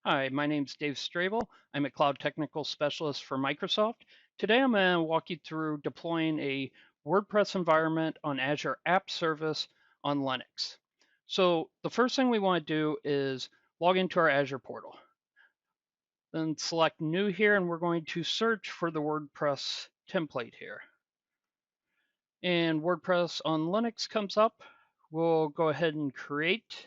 Hi, my name's Dave Strabel. I'm a cloud technical specialist for Microsoft. Today I'm going to walk you through deploying a WordPress environment on Azure App Service on Linux. So the first thing we want to do is log into our Azure portal. Then select New here, and we're going to search for the WordPress template here. And WordPress on Linux comes up. We'll go ahead and create.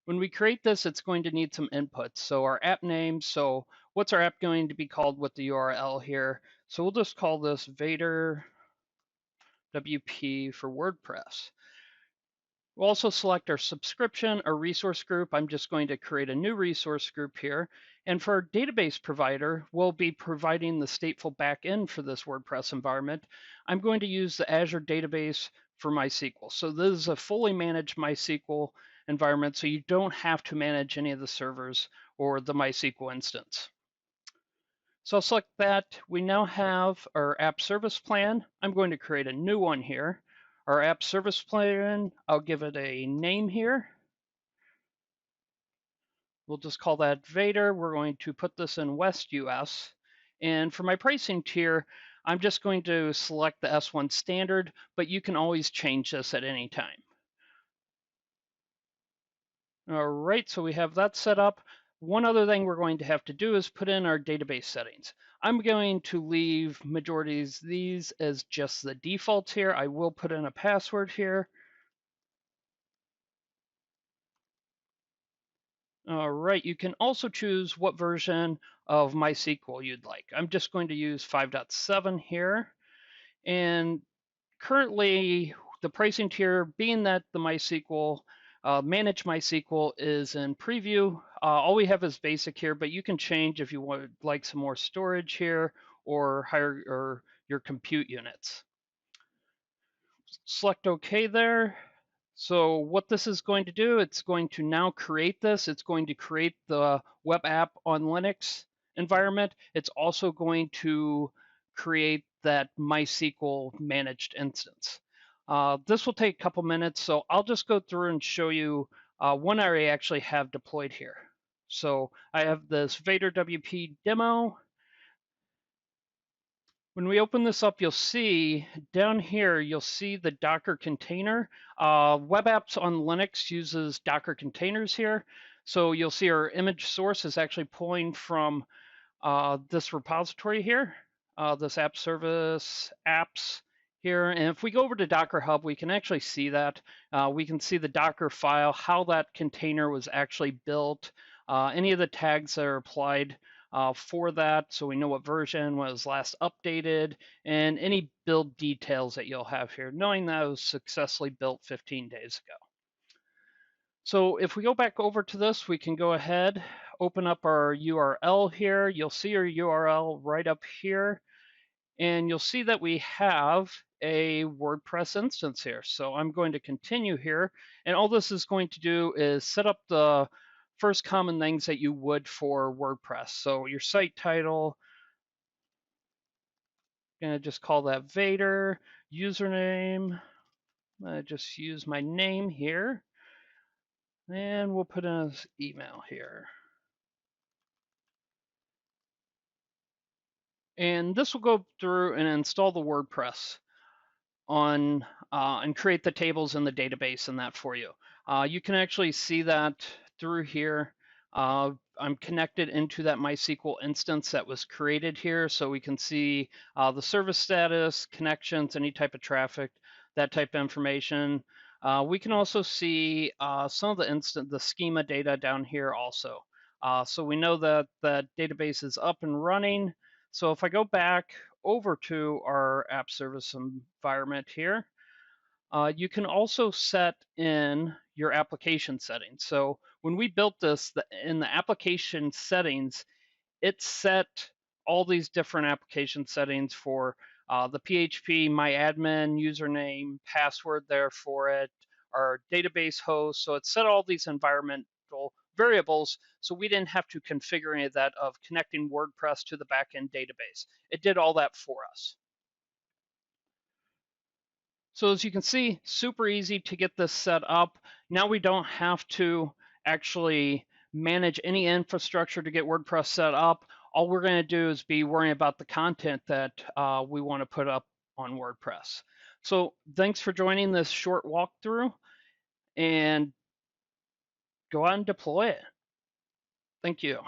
When we create this, it's going to need some inputs. So our app name, so what's our app going to be called with the URL here? So we'll just call this Vader WP for WordPress. We'll also select our subscription or resource group. I'm just going to create a new resource group here. And for our database provider, we'll be providing the stateful backend for this WordPress environment. I'm going to use the Azure database for MySQL. So this is a fully managed MySQL environment, so you don't have to manage any of the servers or the MySQL instance. So I'll select that. We now have our app service plan. I'm going to create a new one here. Our app service plan, I'll give it a name here. We'll just call that Vader. We're going to put this in West US. And for my pricing tier, I'm just going to select the S1 standard, but you can always change this at any time. All right, so we have that set up. One other thing we're going to have to do is put in our database settings. I'm going to leave majorities these as just the defaults here. I will put in a password here. All right, you can also choose what version of MySQL you'd like. I'm just going to use 5.7 here. And currently, the pricing tier, being that the MySQL, Manage MySQL is in preview, all we have is basic here, but you can change if you would like some more storage here or higher or your compute units. Select OK there. So what this is going to do, it's going to now create this. It's going to create the web app on Linux environment. It's also going to create that MySQL managed instance. This will take a couple minutes, so I'll just go through and show you one I actually have deployed here. So I have this Vader WP demo. When we open this up, you'll see down here, you'll see the Docker container. Web apps on Linux uses Docker containers here. So you'll see our image source is actually pulling from this repository here, this app service apps here. And if we go over to Docker Hub, we can actually see that. We can see the Docker file, how that container was actually built, any of the tags that are applied for that, so we know what version was last updated, and any build details that you'll have here, knowing that it was successfully built 15 days ago. So if we go back over to this, we can go ahead, open up our URL here. You'll see our URL right up here, and you'll see that we have a WordPress instance here. So I'm going to continue here, and all this is going to do is set up the first common things that you would for WordPress. So your site title, I'm gonna just call that Vader. Username, just use my name here. And we'll put in an email here. And this will go through and install the WordPress on and create the tables in the database and that for you. You can actually see that through here. I'm connected into that MySQL instance that was created here, so we can see the service status, connections, any type of traffic, that type of information. We can also see some of the schema data down here also. So we know that that database is up and running. So if I go back over to our app service environment here, you can also set in your application settings. So when we built this, in the application settings, it set all these different application settings for the PHP, my admin, username, password there for it, our database host. So it set all these environmental variables, so we didn't have to configure any of that of connecting WordPress to the backend database. It did all that for us. So as you can see, super easy to get this set up. Now we don't have to actually manage any infrastructure to get WordPress set up. All we're going to do is be worrying about the content that we want to put up on WordPress. So thanks for joining this short walkthrough, and go out and deploy it. Thank you.